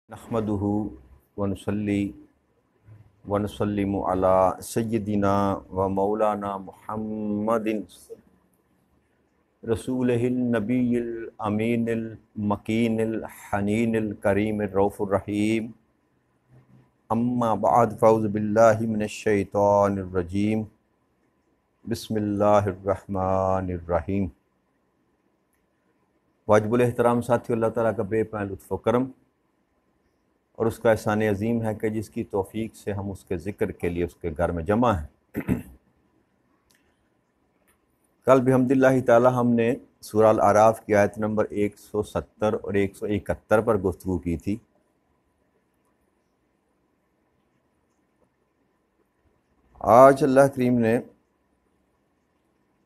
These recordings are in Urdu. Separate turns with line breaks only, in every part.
نحمدہ ونصلی ونسلم علی سیدنا و مولانا محمد رسولہ النبی الامین المکین الحنین الکریم الرؤوف الرحیم اما بعد فاعوذ باللہ من الشیطان الرجیم بسم اللہ الرحمن الرحیم۔ واجب الاحترام ساتھیو، اللہ تعالیٰ کا بے پناہ لطف و کرم اور اس کا احسان عظیم ہے کہ جس کی توفیق سے ہم اس کے ذکر کے لیے اس کے گھر میں جمع ہیں۔ کل بحمد اللہ تعالی ہم نے سورہ الاعراف کی آیت نمبر 170 اور 171 پر گفتگو کی تھی۔ آج اللہ کریم نے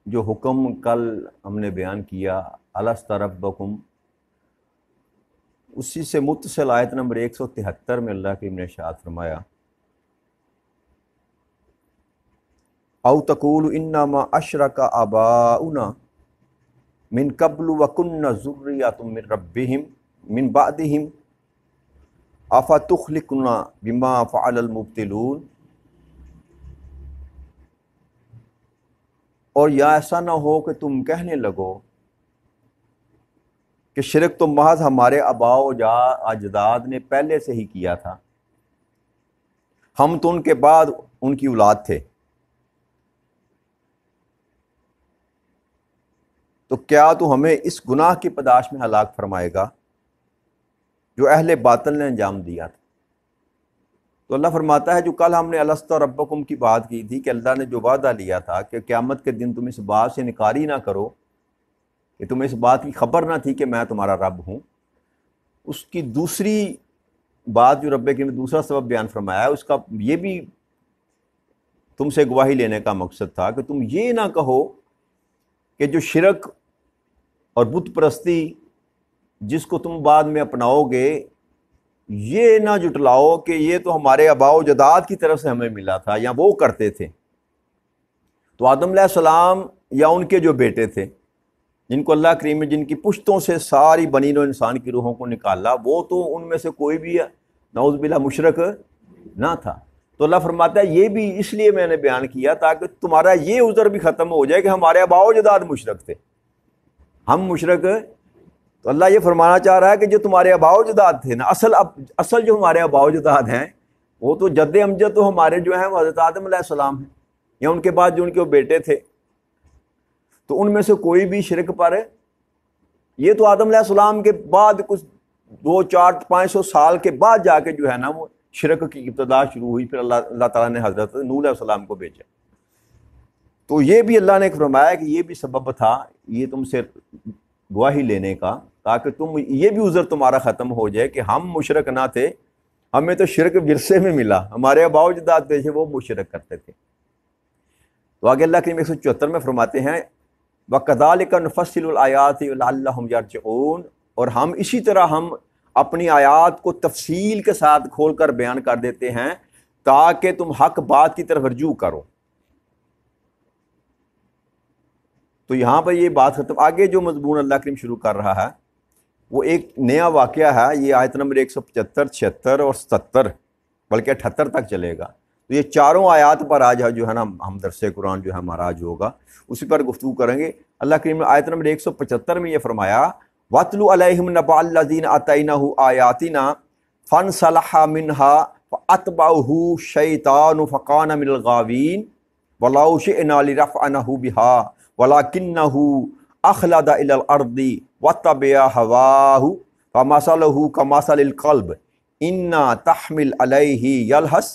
جو حکم کل ہم نے بیان کیا الست ربکم، اسی سے متصل آیت نمبر 173 میں اللہ کریم نے ارشاد فرمایا او تقول انما اشرک آباؤنا من قبل وکنا ذریۃ من ربہم من بعدہم افتخلقنا بما فعل المبطلون، اور یا ایسا نہ ہو کہ تم کہنے لگو کہ شرک تو محض ہمارے آباء و اجداد نے پہلے سے ہی کیا تھا، ہم تو ان کے بعد ان کی اولاد تھے، تو کیا تو ہمیں اس گناہ کی پاداش میں ہلاک فرمائے گا جو اہل باطل نے انجام دیا تھا؟ تو اللہ فرماتا ہے جو کل ہم نے الست ربکم کی بات کی تھی کہ اللہ نے جو وعدہ لیا تھا کہ قیامت کے دن تم اس بات سے انکاری نہ کرو کہ تمہیں اس بات کی خبر نہ تھی کہ میں تمہارا رب ہوں، اس کی دوسری بات جو رب کریم نے دوسرا سبب بیان فرمایا ہے، اس کا یہ بھی تم سے گواہی لینے کا مقصد تھا کہ تم یہ نہ کہو کہ جو شرک اور بت پرستی جس کو تم بعد میں اپناؤ گے، یہ نہ جٹلاؤ کہ یہ تو ہمارے آباء و اجداد کی طرف سے ہمیں ملا تھا یا وہ کرتے تھے۔ تو آدم علیہ السلام یا ان کے جو بیٹے تھے جن کو اللہ کریم نے جن کی پشتوں سے ساری بنی نوع انسان کی روحوں کو نکالا، وہ تو ان میں سے کوئی بھی نعوذ باللہ مشرک نہ تھا۔ تو اللہ فرماتا ہے یہ بھی اس لیے میں نے بیان کیا تاکہ تمہارا یہ عذر بھی ختم ہو جائے کہ ہمارے آباء و اجداد مشرک تھے، ہم مشرک۔ تو اللہ یہ فرمانا چاہ رہا ہے کہ جو تمہارے آباء و اجداد تھے نا، اصل جو ہمارے آباء و اجداد ہیں وہ تو جد امجد تو ہمارے جو ہیں وہ حضرت آدم علیہ السلام ہیں، یا ان کے بعد جو ان کے وہ بیٹے تھے، تو ان میں سے کوئی بھی شرک پر، یہ تو آدم علیہ السلام کے بعد کچھ 200-400-500 سال کے بعد جا کے جو ہے نا وہ شرک کی ابتدا شروع ہوئی، پھر اللہ تعالیٰ نے حضرت نوح علیہ السلام کو بھیجا۔ تو یہ بھی اللہ نے فرمایا کہ یہ بھی سبب تھا یہ تم سے گواہی لینے کا، تاکہ تم یہ بھی عذر تمہارا ختم ہو جائے کہ ہم مشرک نہ تھے، ہمیں تو شرک ورثے میں ملا، ہمارے آباء و اجداد تھے وہ مشرک کرتے تھے۔ تو آگے اللہ کریم 174 میں فرماتے ہیں وَكَذَلِكَ نُفَصِّلُ الْآيَاتِ لَعَلَّهُمْ يَرْجِعُونَ، اور ہم اسی طرح ہم اپنی آیات کو تفصیل کے ساتھ کھول کر بیان کر دیتے ہیں تاکہ تم حق بات کی طرف رجوع کرو۔ تو یہاں پر یہ بات ختم۔ آگے جو مضمون اللہ کریم شروع کر رہا ہے وہ ایک نیا واقعہ ہے، یہ آیت نمبر 175، 76 اور 77 بلکہ 78 تک چلے گا۔ تو یہ چاروں آیات پر آج جو ہے نا ہم درس قرآن جو ہے ہمارا آج ہوگا، اسی پر گفتگو کریں گے۔ اللہ کریم نے آیت نمبر 175 میں یہ فرمایا وَاتْلُ عَلَيْهِمْ نَبَأَ الَّذِينَ آتَيْنَاهُ آيَاتِنَا فَانْسَلَخَ مِنْهَا فَأَتْبَعَهُ الشَّيْطَانُ فَكَانَ مِنَ الْغَاوِينَ وَلَوْ شِئْنَا لِرَفْعَنَهُ بِهَا وَلَكِنَّهُ أَخْلَدَ إِلَى الْأَرْضِ وَاتَّبَعَ هَوَاهُ فَمَثَلُهُ كَمَثَلِ الْكَلْبِ إِنَّ تَحْمِلْ عَلَيْهِ يَلْهَثْ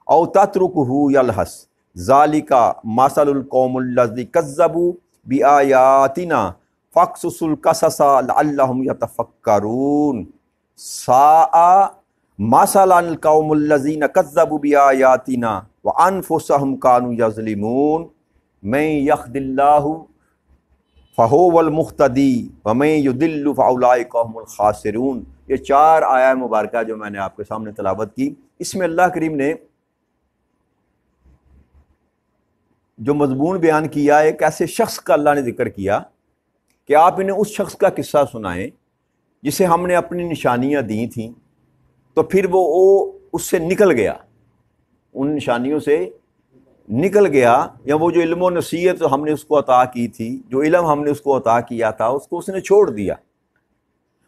أَوْ تَتْرُكْهُ يَلْهَث ذَلِكَ مَثَلُ الْقَوْمِ الَّذِينَ كَذَّبُوا بِآيَاتِنَا فَاقْصُصِ الْقَصَصَ لَعَلَّهُمْ يَتَفَكَّرُونَ سَاءَ مَثَلًا الْقَوْمُ الَّذِينَ كَذَّبُوا بِآيَاتِنَا وَأَنفُسَهُمْ كَانُوا يَظْلِمُونَ مَن يَهْدِ اللَّهُ فَهُوَ الْمُهْتَدِي وَمَن يُضِلُّ فَأُولَٰئِكَ هُمُ الْخَاسِرُونَ۔ یہ چار آیات مبارکہ جو میں نے آپ کے سامنے تلاوت کی، اس میں اللہ کریم نے جو مضمون بیان کیا ایک ایسے شخص کا اللہ نے ذکر کیا کہ آپ انہیں اس شخص کا قصہ سنائیں جسے ہم نے اپنی نشانیاں دی تھیں، تو پھر وہ اس سے نکل گیا، ان نشانیوں سے نکل گیا، یا وہ جو علم و نصیحت ہم نے اس کو عطا کی تھی، جو علم ہم نے اس کو عطا کیا تھا، اس کو اس نے چھوڑ دیا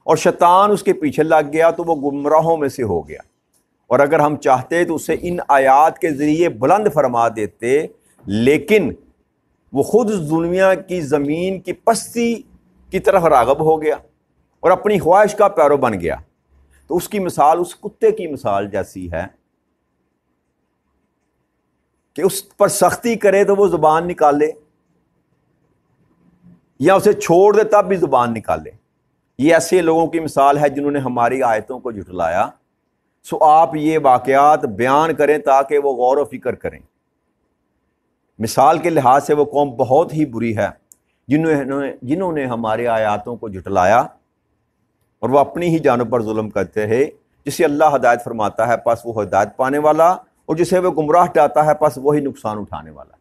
اور شیطان اس کے پیچھے لگ گیا تو وہ گمراہوں میں سے ہو گیا۔ اور اگر ہم چاہتے تو اسے ان آیات کے ذریعے بلند فرما دیتے، لیکن وہ خود دنیا کی زمین کی پستی کی طرف راغب ہو گیا اور اپنی خواہش کا پیرو بن گیا۔ تو اس کی مثال اس کتے کی مثال جیسی ہے کہ اس پر سختی کرے تو وہ زبان نکالے، یا اسے چھوڑ دے تب بھی زبان نکالے۔ یہ ایسے لوگوں کی مثال ہے جنہوں نے ہماری آیتوں کو جھٹلایا۔ سو آپ یہ واقعات بیان کریں تاکہ وہ غور و فکر کریں۔ مثال کے لحاظ سے وہ قوم بہت ہی بری ہے جنہوں نے ہمارے آیاتوں کو جھٹلایا اور وہ اپنی ہی جانوں پر ظلم کرتے ہیں۔ جسے اللہ ہدایت فرماتا ہے پس وہ ہدایت پانے والا، اور جسے وہ گمراہ ڈالتا ہے پس وہی نقصان اٹھانے والا۔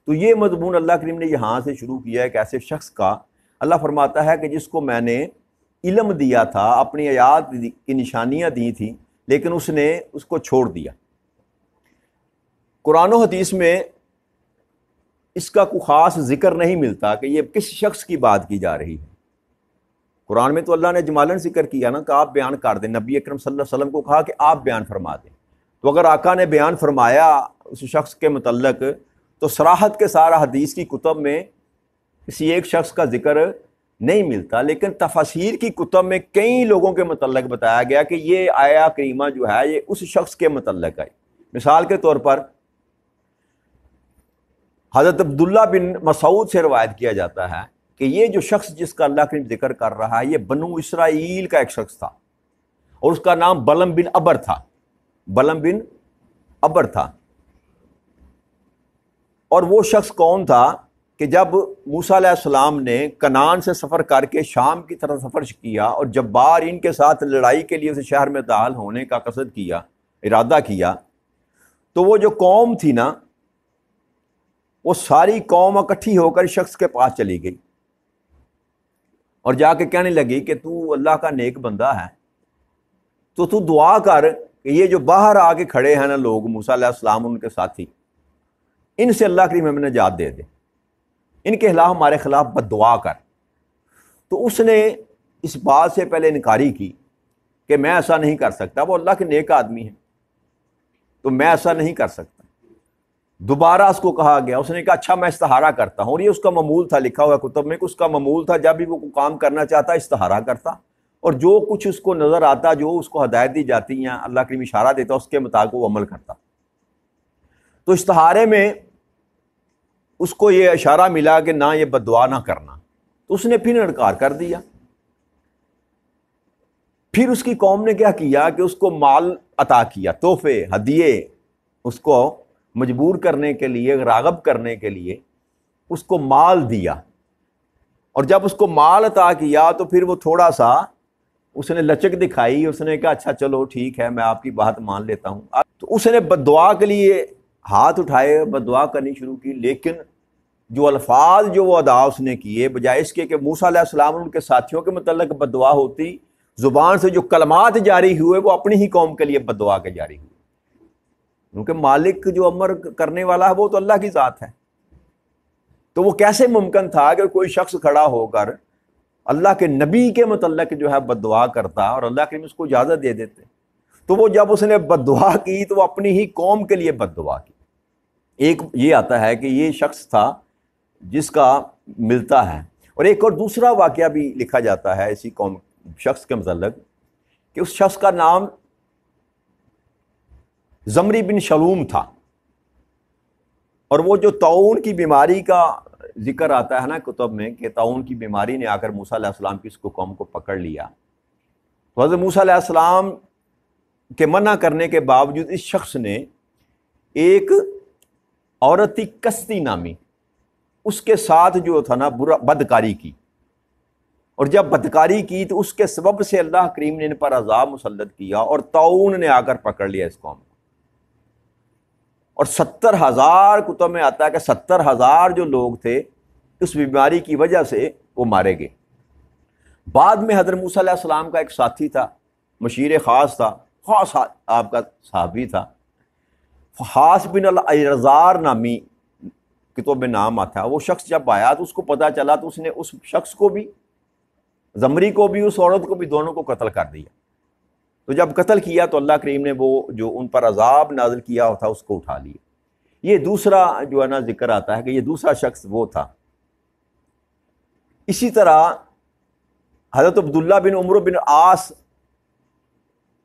تو یہ مضمون اللہ کریم نے یہاں سے شروع کیا ہے کہ ایسے شخص کا اللہ فرماتا ہے کہ جس کو میں نے علم دیا تھا، اپنی آیات کی نشانیاں دی تھیں، لیکن اس نے اس کو چھوڑ دیا۔ قرآن و حدیث میں اس کا کوئی خاص ذکر نہیں ملتا کہ یہ کس شخص کی بات کی جا رہی ہے۔ قرآن میں تو اللہ نے اجمالاً ذکر کیا نا کہ آپ بیان کر دیں، نبی اکرم صلی اللہ علیہ وسلم کو کہا کہ آپ بیان فرما دیں۔ تو اگر آقا نے بیان فرمایا اس شخص کے متعلق تو صراحت کے سارا حدیث کی کتب میں کسی ایک شخص کا ذکر نہیں ملتا، لیکن تفاسیر کی کتب میں کئی لوگوں کے متعلق بتایا گیا کہ یہ آیا کریمہ جو ہے یہ اس شخص کے متعلق ہے۔ مثال کے طور پر حضرت عبداللہ بن مسعود سے روایت کیا جاتا ہے کہ یہ جو شخص جس کا اللہ کریم ذکر کر رہا ہے یہ بنو اسرائیل کا ایک شخص تھا، اور اس کا نام بلم بن ابر تھا۔ بلم بن ابر تھا، اور وہ شخص کون تھا کہ جب موسیٰ علیہ السلام نے کنعان سے سفر کر کے شام کی طرف سفر کیا اور جبار ان کے ساتھ لڑائی کے لیے اس شہر میں داخل ہونے کا قصد کیا، ارادہ کیا، تو وہ جو قوم تھی نا وہ ساری قوم اکٹھی ہو کر اس شخص کے پاس چلی گئی اور جا کے کہنے لگی کہ تو اللہ کا نیک بندہ ہے، تو دعا کر کہ یہ جو باہر آ کے کھڑے ہیں نا لوگ، موسیٰ علیہ السلام ان کے ساتھی، ان سے اللہ کریم ہمیں نجات دے دے، ان کے خلاف ہمارے خلاف بد دعا کر۔ تو اس نے اس بات سے پہلے انکاری کی کہ میں ایسا نہیں کر سکتا، وہ اللہ کے نیک آدمی ہیں تو میں ایسا نہیں کر سکتا۔ دوبارہ اس کو کہا گیا، اس نے کہا اچھا میں استخارہ کرتا ہوں، اور یہ اس کا معمول تھا، لکھا ہوا کتب میں کہ اس کا معمول تھا جب بھی وہ کام کرنا چاہتا استخارہ کرتا، اور جو کچھ اس کو نظر آتا، جو اس کو ہدایت دی جاتی ہیں، اللہ کریم اشارہ دیتا اس کے مطابق وہ عمل کرتا۔ تو استخارے میں اس کو یہ اشارہ ملا کہ نہ یہ بد دعا نہ کرنا، تو اس نے پھر انکار کر دیا۔ پھر اس کی قوم نے کیا کیا کہ اس کو مال عطا کیا، تحفے، ہدیے، اس کو مجبور کرنے کے لیے، راغب کرنے کے لیے اس کو مال دیا، اور جب اس کو مال عطا کیا تو پھر وہ تھوڑا سا اس نے لچک دکھائی، اس نے کہا اچھا چلو ٹھیک ہے میں آپ کی بات مان لیتا ہوں۔ تو اس نے بد دعا کے لیے ہاتھ اٹھائے، بد دعا کرنی شروع کی، لیکن جو الفاظ جو وہ ادا اس نے کیے، بجائے اس کے کہ موسیٰ علیہ السلام اور ان کے ساتھیوں کے متعلق بد دعا ہوتی، زبان سے جو کلمات جاری ہوئے وہ اپنی ہی قوم کے لیے بد دعا کے جاری ہوئے، کیونکہ مالک جو امر کرنے والا ہے وہ تو اللہ کی ذات ہے۔ تو وہ کیسے ممکن تھا کہ کوئی شخص کھڑا ہو کر اللہ کے نبی کے متعلق جو ہے بد دعا کرتا اور اللہ کے اس کو اجازت دے دیتے؟ تو وہ جب اس نے بد دعا کی تو وہ اپنی ہی قوم کے لیے بد دعا کی۔ ایک یہ آتا ہے کہ یہ شخص تھا جس کا ملتا ہے، اور ایک اور دوسرا واقعہ بھی لکھا جاتا ہے اسی قوم شخص کے متعلق کہ اس شخص کا نام زمری بن شلوم تھا، اور وہ جو طاعون کی بیماری کا ذکر آتا ہے نا کتب میں کہ طاعون کی بیماری نے آ کر موسیٰ علیہ السلام کی اس کو قوم کو پکڑ لیا، تو حضرت موسیٰ علیہ السلام کے منع کرنے کے باوجود اس شخص نے ایک عورت تھی کستی نامی، اس کے ساتھ جو تھا نا بدکاری کی، اور جب بدکاری کی تو اس کے سبب سے اللہ کریم نے ان پر عذاب مسلط کیا، اور طاعون نے آ کر پکڑ لیا اس قوم کو، اور 70,000 کتب میں آتا ہے کہ 70,000 جو لوگ تھے اس بیماری کی وجہ سے وہ مارے گئے۔ بعد میں حضرت موسیٰ علیہ السلام کا ایک ساتھی تھا، مشیر خاص تھا، خاص آپ کا صحابی تھا، فحاس بن الارزار نامی کتب میں نام آتا ہے. وہ شخص جب آیا تو اس کو پتہ چلا تو اس نے اس شخص کو بھی، زمری کو بھی، اس عورت کو بھی، دونوں کو قتل کر دیا. تو جب قتل کیا تو اللہ کریم نے وہ جو ان پر عذاب نازل کیا تھا اس کو اٹھا لیا. یہ دوسرا جو ہے نا ذکر آتا ہے کہ یہ دوسرا شخص وہ تھا. اسی طرح حضرت عبداللہ بن عمرو بن عاص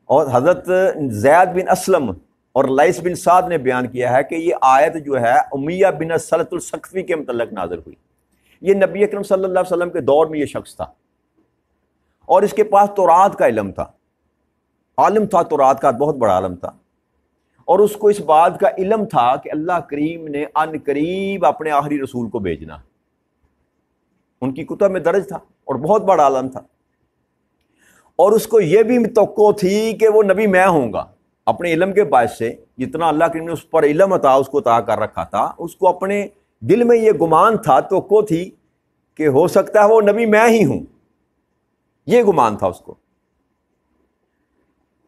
اور حضرت زید بن اسلم اور لیث بن سعد نے بیان کیا ہے کہ یہ آیت جو ہے امیہ بن سلط الثقفی کے متعلق نازل ہوئی. یہ نبی اکرم صلی اللہ علیہ وسلم کے دور میں یہ شخص تھا اور اس کے پاس تورات کا علم تھا، عالم تھا، تورات کا بہت بڑا عالم تھا، اور اس کو اس بات کا علم تھا کہ اللہ کریم نے ان قریب اپنے آخری رسول کو بھیجنا. ان کی کتب میں درج تھا اور بہت بڑا عالم تھا، اور اس کو یہ بھی توقع تھی کہ وہ نبی میں ہوں گا. اپنے علم کے باعث سے جتنا اللہ کریم نے اس پر علم عطا اس کو عطا کر رکھا تھا، اس کو اپنے دل میں یہ گمان تھا، توقع تھی کہ ہو سکتا ہے وہ نبی میں ہی ہوں. یہ گمان تھا اس کو.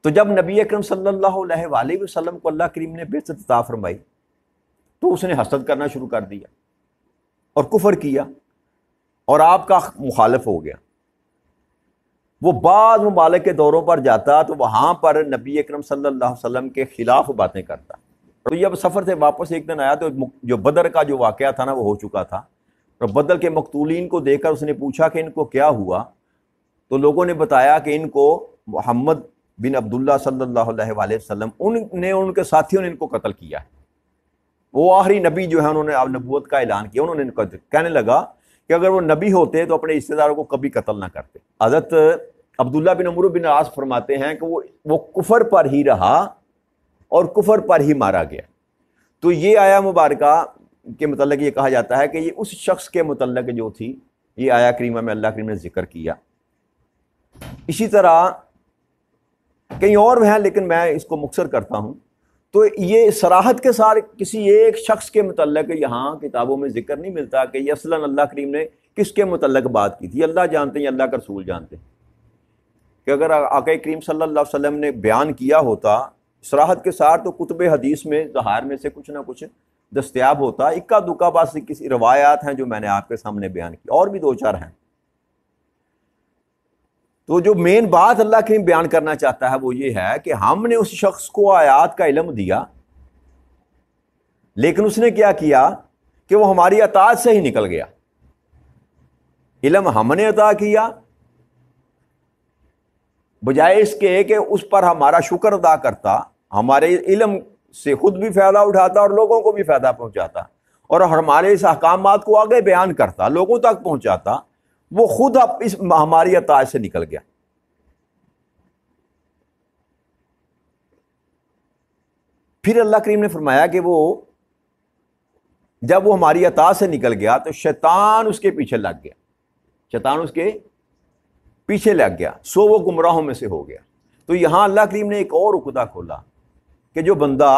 تو جب نبی اکرم صلی اللہ علیہ وآلہ وسلم کو اللہ کریم نے بعثت عطا فرمائی تو اس نے حسد کرنا شروع کر دیا اور کفر کیا اور آپ کا مخالف ہو گیا. وہ بعض ممالک کے دوروں پر جاتا تو وہاں پر نبی اکرم صلی اللہ علیہ وسلم کے خلاف باتیں کرتا. تو جب سفر سے واپس ایک دن آیا تو جو بدر کا جو واقعہ تھا نا وہ ہو چکا تھا، اور بدر کے مقتولین کو دیکھ کر اس نے پوچھا کہ ان کو کیا ہوا. تو لوگوں نے بتایا کہ ان کو محمد بن عبداللہ صلی اللہ علیہ وآلہ وسلم ان کے ساتھیوں نے ان کو قتل کیا ہے. وہ آخری نبی جو ہے انہوں نے نبوت کا اعلان کیا. انہوں نے کہنے لگا کہ اگر وہ نبی ہوتے تو اپنے رشتہ داروں کو کبھی قتل نہ کرتے. حضرت عبداللہ بن عمرو بن عاص فرماتے ہیں کہ وہ کفر پر ہی رہا اور کفر پر ہی مارا گیا. تو یہ آیا مبارکہ کے متعلق یہ کہا جاتا ہے کہ یہ اس شخص کے متعلق جو تھی یہ آیا کریمہ میں اللہ کریم نے ذکر کیا. اسی طرح کئی اور ہیں لیکن میں اس کو مختصر کرتا ہوں. تو یہ صراحت کے ساتھ کسی ایک شخص کے متعلق یہاں کتابوں میں ذکر نہیں ملتا کہ یہ اصلاً اللہ کریم نے کس کے متعلق بات کی تھی. اللہ جانتے ہیں، اللہ کا رسول جانتے ہیں. کہ اگر آقا کریم صلی اللہ علیہ وسلم نے بیان کیا ہوتا صراحت کے ساتھ تو کتب حدیث میں ظاہر میں سے کچھ نہ کچھ دستیاب ہوتا. اکا دکا بس کسی روایات ہیں جو میں نے آپ کے سامنے بیان کی، اور بھی دو چار ہیں. تو جو مین بات اللہ کریم بیان کرنا چاہتا ہے وہ یہ ہے کہ ہم نے اس شخص کو آیات کا علم دیا، لیکن اس نے کیا کیا کہ وہ ہماری اطاعت سے ہی نکل گیا. علم ہم نے عطا کیا، بجائے اس کے کہ اس پر ہمارا شکر ادا کرتا، ہمارے علم سے خود بھی فائدہ اٹھاتا اور لوگوں کو بھی فائدہ پہنچاتا، اور ہمارے اس احکامات کو آگے بیان کرتا، لوگوں تک پہنچاتا. وہ خود اب اس ہماری اطاعت سے نکل گیا. پھر اللہ کریم نے فرمایا کہ وہ جب وہ ہماری اطاعت سے نکل گیا تو شیطان اس کے پیچھے لگ گیا. شیطان اس کے پیچھے لگ گیا، سو وہ گمراہوں میں سے ہو گیا. تو یہاں اللہ کریم نے ایک اور عقدہ کھولا کہ جو بندہ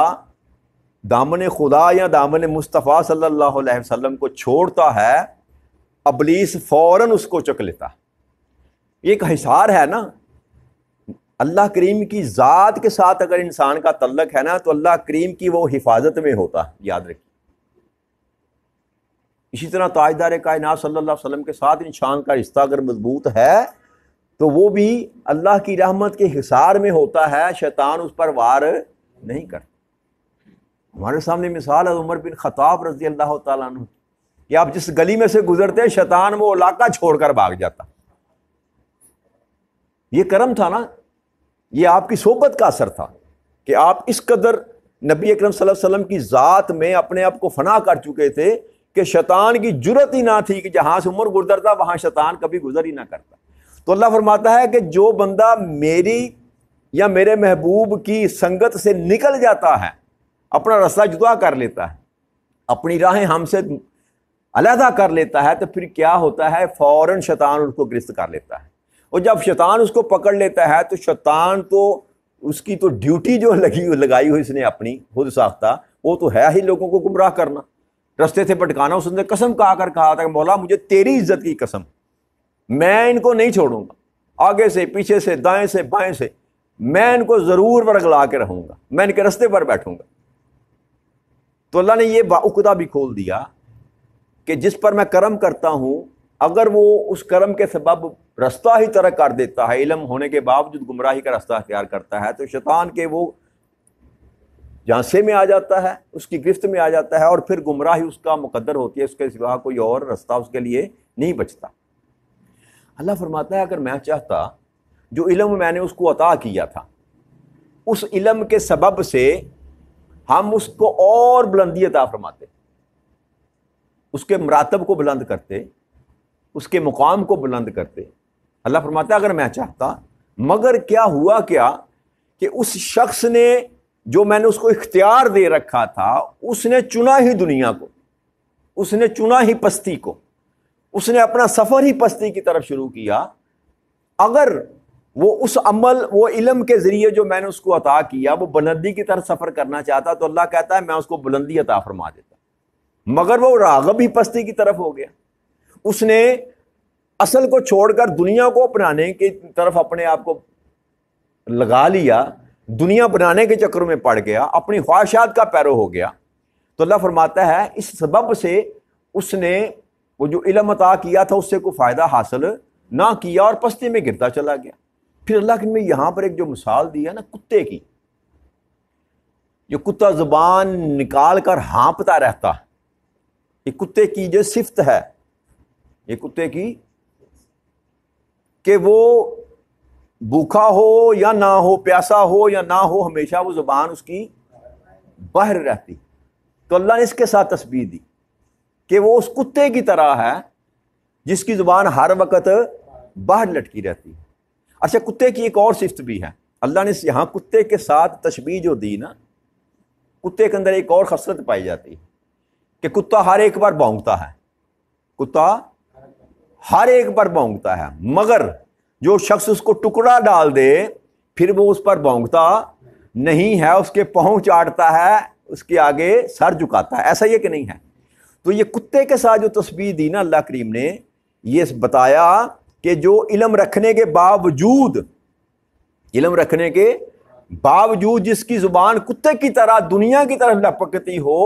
دامن خدا یا دامن مصطفیٰ صلی اللہ علیہ وسلم کو چھوڑتا ہے، ابلیس فوراً اس کو چک لیتا. یہ ایک حصار ہے نا. اللہ کریم کی ذات کے ساتھ اگر انسان کا تعلق ہے نا تو اللہ کریم کی وہ حفاظت میں ہوتا ہے، یاد رکھیے. اسی طرح تاجدار کائنات صلی اللہ علیہ وسلم کے ساتھ انسان کا رشتہ اگر مضبوط ہے تو وہ بھی اللہ کی رحمت کے حصار میں ہوتا ہے، شیطان اس پر وار نہیں کرتا. ہمارے سامنے مثال ہے عمر بن خطاب رضی اللہ تعالیٰ عنہ کہ آپ جس گلی میں سے گزرتے شیطان وہ علاقہ چھوڑ کر بھاگ جاتا. یہ کرم تھا نا، یہ آپ کی صحبت کا اثر تھا کہ آپ اس قدر نبی اکرم صلی اللہ علیہ وسلم کی ذات میں اپنے آپ کو فنا کر چکے تھے کہ شیطان کی جرت ہی نہ تھی کہ جہاں سے عمر گزرتا وہاں شیطان کبھی گزر ہی نہ کرتا. تو اللہ فرماتا ہے کہ جو بندہ میری یا میرے محبوب کی سنگت سے نکل جاتا ہے، اپنا راستہ جدا کر لیتا ہے، اپنی راہیں ہم سے علیحدہ کر لیتا ہے، تو پھر کیا ہوتا ہے، فوراً شیطان اس کو گرفت کر لیتا ہے. اور جب شیطان اس کو پکڑ لیتا ہے تو شیطان تو اس کی تو ڈیوٹی جو لگائی ہوئی اس نے اپنی خود ساختہ، وہ تو ہے ہی لوگوں کو گمراہ کرنا، رستے سے بھٹکانا. اس نے قسم کہا تھا کہ مولا مجھے تیری عزت کی قسم، میں ان کو نہیں چھوڑوں گا، آگے سے پیچھے سے دائیں سے بائیں سے میں ان کو ضرور ورگلا کے رہوں گا، میں ان کے رستے پر بیٹھوں گا۔ تو اللہ نے یہ عقدہ بھی کھول دیا کہ جس پر میں کرم کرتا ہوں، اگر وہ اس کرم کے سبب رستہ ہی ترک کر دیتا ہے، علم ہونے کے باوجود گمراہی کا رستہ اختیار کرتا ہے، تو شیطان کے وہ جھانسے میں آ جاتا ہے، اس کی گرفت میں آ جاتا ہے، اور پھر گمراہی اس کا مقدر ہوتی ہے، اس کے سوا کوئی اور رستہ اس کے لیے نہیں بچتا۔ اللہ فرماتا ہے اگر میں چاہتا، جو علم میں نے اس کو عطا کیا تھا، اس علم کے سبب سے ہم اس کو اور بلندی عطا فرماتے، اس کے مراتب کو بلند کرتے، اس کے مقام کو بلند کرتے۔ اللہ فرماتا ہے اگر میں چاہتا، مگر کیا ہوا کیا کہ اس شخص نے، جو میں نے اس کو اختیار دے رکھا تھا، اس نے چنا ہی دنیا کو، اس نے چنا ہی پستی کو، اس نے اپنا سفر ہی پستی کی طرف شروع کیا۔ اگر وہ اس عمل، وہ علم کے ذریعے جو میں نے اس کو عطا کیا، وہ بلندی کی طرف سفر کرنا چاہتا، تو اللہ کہتا ہے میں اس کو بلندی عطا فرما دیتا، مگر وہ راغب ہی پستی کی طرف ہو گیا۔ اس نے اصل کو چھوڑ کر دنیا کو اپنانے کی طرف اپنے آپ کو لگا لیا، دنیا بنانے کے چکر میں پڑ گیا، اپنی خواہشات کا پیرو ہو گیا۔ تو اللہ فرماتا ہے اس سبب سے اس نے وہ جو علم عطا کیا تھا اس سے کوئی فائدہ حاصل نہ کیا اور پستی میں گرتا چلا گیا۔ پھر اللہ نے یہاں پر ایک جو مثال دی ہے نا کتے کی، جو کتا زبان نکال کر ہانپتا رہتا ہے، یہ کتے کی جو صفت ہے، یہ کتے کی کہ وہ بھوکا ہو یا نہ ہو، پیاسا ہو یا نہ ہو، ہمیشہ وہ زبان اس کی باہر رہتی۔ تو اللہ نے اس کے ساتھ تشبیہ دی کہ وہ اس کتے کی طرح ہے جس کی زبان ہر وقت باہر لٹکی رہتی ہے۔ اچھا، کتے کی ایک اور صفت بھی ہے، اللہ نے یہاں کتے کے ساتھ تشبیہ جو دی نا، کتے کے اندر ایک اور خصلت پائی جاتی ہے کہ کتا ہر ایک بار بھونکتا ہے، کتا ہر ایک بار بھونکتا ہے، مگر جو شخص اس کو ٹکڑا ڈال دے پھر وہ اس پر بھونکتا نہیں ہے، اس کے پاؤں چاٹتا ہے، اس کے آگے سر جھکاتا ہے۔ ایسا یہ کہ نہیں ہے؟ تو یہ کتے کے ساتھ جو تشبیہ دی نا اللہ کریم نے، یہ بتایا کہ جو علم رکھنے کے باوجود، علم رکھنے کے باوجود جس کی زبان کتے کی طرح دنیا کی طرف لپکتی ہو،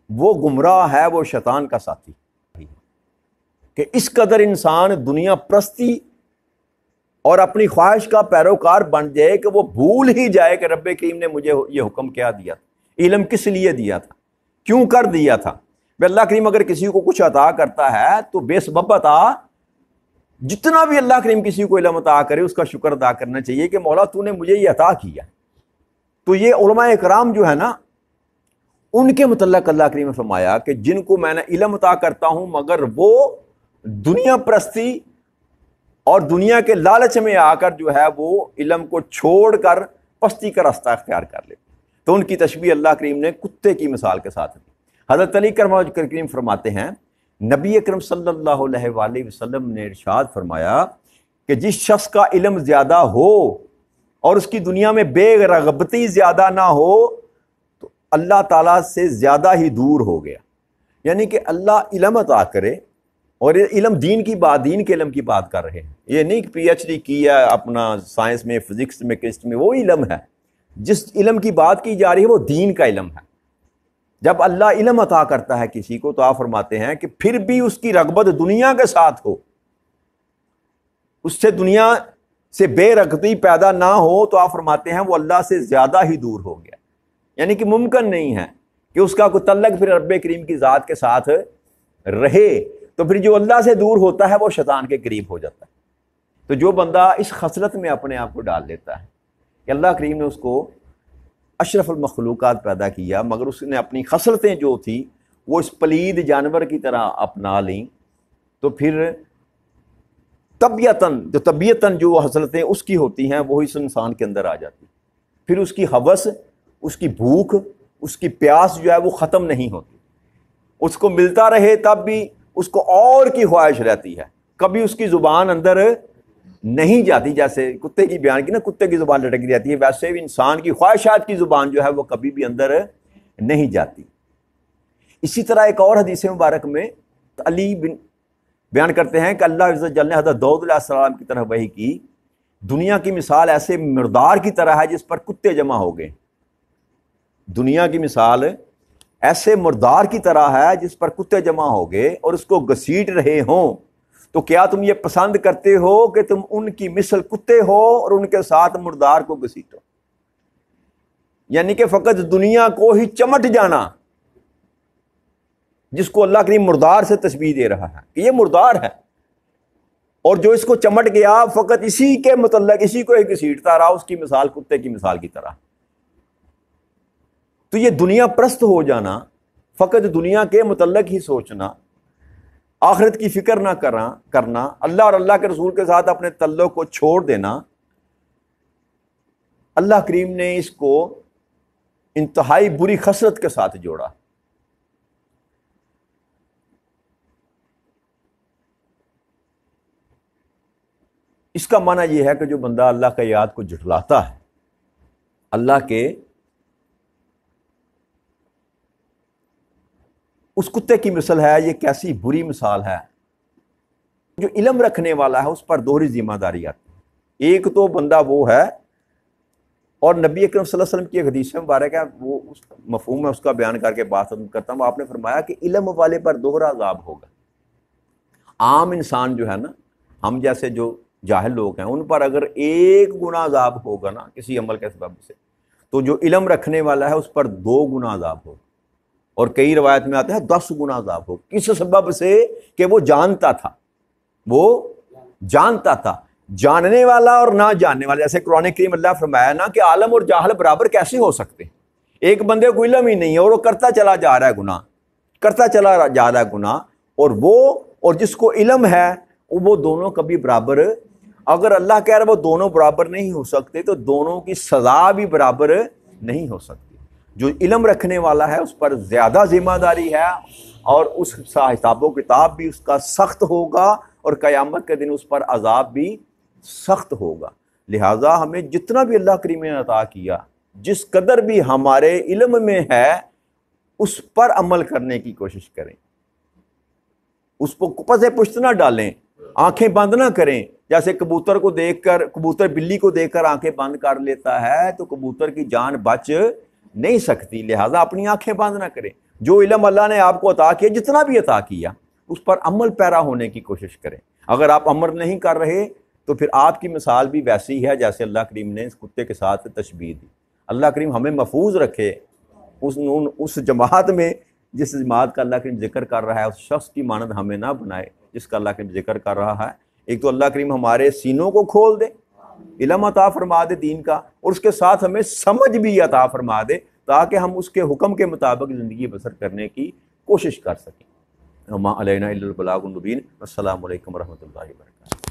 وہ گمراہ ہے، وہ شیطان کا ساتھی۔ کہ اس قدر انسان دنیا پرستی اور اپنی خواہش کا پیروکار بن جائے کہ وہ بھول ہی جائے کہ رب کریم نے مجھے یہ حکم کیا دیا تھا، علم کس لیے دیا تھا، کیوں کر دیا تھا۔ اللہ کریم اگر کسی کو کچھ عطا کرتا ہے تو بے سبب عطا، جتنا بھی اللہ کریم کسی کو علم عطا کرے اس کا شکر ادا کرنا چاہیے کہ مولا تو نے مجھے یہ عطا کیا۔ تو یہ علماء اکرام جو ہے نا، ان کے متعلق اللہ کریم نے فرمایا کہ جن کو میں نے علم عطا کرتا ہوں مگر وہ دنیا پرستی اور دنیا کے لالچ میں آ کر جو ہے وہ علم کو چھوڑ کر پستی کا راستہ اختیار کر لیتے، تو ان کی تشبیہ اللہ کریم نے کتے کی مثال کے ساتھ دی۔ حضرت علی کریم فرماتے ہیں نبی اکرم صلی اللہ علیہ وآلہ وسلم نے ارشاد فرمایا کہ جس شخص کا علم زیادہ ہو اور اس کی دنیا میں بے رغبتی زیادہ نہ ہو تو اللہ تعالیٰ سے زیادہ ہی دور ہو گیا۔ یعنی کہ اللہ علم عطا کرے، اور یہ علم دین کی بات، دین کے علم کی بات کر رہے ہیں، یہ نہیں کہ پی ایچ ڈی کیا اپنا سائنس میں، فزکس میں، کیمسٹری میں، وہ علم ہے۔ جس علم کی بات کی جا رہی ہے وہ دین کا علم ہے۔ جب اللہ علم عطا کرتا ہے کسی کو تو آپ فرماتے ہیں کہ پھر بھی اس کی رغبت دنیا کے ساتھ ہو، اس سے دنیا سے بے رغبتی پیدا نہ ہو، تو آپ فرماتے ہیں وہ اللہ سے زیادہ ہی دور ہو گیا۔ یعنی کہ ممکن نہیں ہے کہ اس کا کوئی تعلق پھر رب کریم کی ذات کے ساتھ رہے، تو پھر جو اللہ سے دور ہوتا ہے وہ شیطان کے قریب ہو جاتا ہے۔ تو جو بندہ اس خصلت میں اپنے آپ کو ڈال لیتا ہے کہ اللہ کریم نے اس کو اشرف المخلوقات پیدا کیا، مگر اس نے اپنی خصلتیں جو تھی وہ اس پلید جانور کی طرح اپنا لیں، تو پھر طبیعتاً جو خصلتیں اس کی ہوتی ہیں وہ اس انسان کے اندر آ جاتی، پھر اس کی ہوس، اس کی بھوک، اس کی پیاس جو ہے وہ ختم نہیں ہوتی، اس کو ملتا رہے تب بھی اس کو اور کی خواہش رہتی ہے، کبھی اس کی زبان اندر نہیں جاتی۔ جیسے کتے کی بیان کی نا، کتے کی زبان لٹکی رہتی ہے، ویسے بھی انسان کی خواہشات کی زبان جو ہے وہ کبھی بھی اندر نہیں جاتی۔ اسی طرح ایک اور حدیث مبارک میں علی بن بیان کرتے ہیں کہ اللہ عز و جل نے حضرت داؤد علیہ السلام کی طرف وحی کی دنیا کی مثال ایسے مردار کی طرح ہے جس پر کتے جمع ہو گئے. دنیا کی مثال ایسے مردار کی طرح ہے جس پر کتے جمع ہو گئے اور اس کو گھسیٹ رہے ہوں. تو کیا تم یہ پسند کرتے ہو کہ تم ان کی مثل کتے ہو اور ان کے ساتھ مردار کو گھسیٹو؟ یعنی کہ فقط دنیا کو ہی چمٹ جانا، جس کو اللہ کریم مردار سے تشبیہ دے رہا ہے کہ یہ مردار ہے، اور جو اس کو چمٹ گیا فقط اسی کے متعلق اسی کو ہی گھسیٹتا رہا، اس کی مثال کتے کی مثال کی طرح. تو یہ دنیا پرست ہو جانا، فقط دنیا کے متعلق ہی سوچنا، آخرت کی فکر نہ کرنا، اللہ اور اللہ کے رسول کے ساتھ اپنے تعلق کو چھوڑ دینا، اللہ کریم نے اس کو انتہائی بری خسرت کے ساتھ جوڑا. اس کا معنی یہ ہے کہ جو بندہ اللہ کا یاد کو جھٹلاتا ہے، اللہ کے اس کتے کی مثل ہے. یہ کیسی بری مثال ہے. جو علم رکھنے والا ہے اس پر دوہری ذمہ داری آتی ہے. ایک تو بندہ وہ ہے، اور نبی اکرم صلی اللہ علیہ وسلم کی ایک حدیث مبارک ہے، وہ اس مفہوم میں اس کا بیان کر کے بات ختم کرتا ہوں. آپ نے فرمایا کہ علم والے پر دوہرا عذاب ہوگا. عام انسان جو ہے نا، ہم جیسے جو جاہل لوگ ہیں، ان پر اگر ایک گنا عذاب ہوگا نا کسی عمل کے سبب سے، تو جو علم رکھنے والا ہے اس پر 2 گنا عذاب ہوگا. اور کئی روایت میں آتا ہے 10 گنا عذاب ہوگا. کس سبب سے؟ کہ وہ جانتا تھا. جاننے والا اور نہ جاننے والا، جیسے قرآن کریم اللہ فرمایا نا کہ عالم اور جاہل برابر کیسے ہو سکتے ہیں؟ ایک بندے کو علم ہی نہیں ہے اور وہ کرتا چلا جا رہا ہے گناہ، اور جس کو علم ہے وہ دونوں کبھی برابر، اگر اللہ کہہ رہا ہے وہ دونوں برابر نہیں ہو سکتے تو دونوں کی سزا بھی برابر نہیں ہو سکتی. جو علم رکھنے والا ہے اس پر زیادہ ذمہ داری ہے، اور اس کا حساب و کتاب بھی اس کا سخت ہوگا، اور قیامت کے دن اس پر عذاب بھی سخت ہوگا. لہٰذا ہمیں جتنا بھی اللہ کریم نے عطا کیا، جس قدر بھی ہمارے علم میں ہے، اس پر عمل کرنے کی کوشش کریں. اس کو پسے پشت نہ ڈالیں، آنکھیں بند نہ کریں. جیسے کبوتر بلی کو دیکھ کر آنکھیں بند کر لیتا ہے تو کبوتر کی جان بچ نہیں سکتی. لہٰذا اپنی آنکھیں بند نہ کریں. جو علم اللہ نے آپ کو عطا کیا، جتنا بھی عطا کیا، اس پر عمل پیرا ہونے کی کوشش کریں. اگر آپ عمل نہیں کر رہے تو پھر آپ کی مثال بھی ویسی ہے جیسے اللہ کریم نے اس کتے کے ساتھ تشبیہ دی. اللہ کریم ہمیں محفوظ رکھے اس جماعت میں جس جماعت کا اللہ کریم ذکر کر رہا ہے. اس شخص کی مانند ہمیں نہ بنائے جس کا اللہ کریم ذکر کر رہا ہے. ایک تو اللہ کریم ہمارے سینوں کو کھول دے، علم عطا فرما دے دین کا، اور اس کے ساتھ ہمیں سمجھ بھی عطا فرما دے تاکہ ہم اس کے حکم کے مطابق زندگی بسر کرنے کی کوشش کر سکیں. وما علینا الا البلاغ المبین. السلام علیکم ورحمۃ اللہ وبرکاتہ.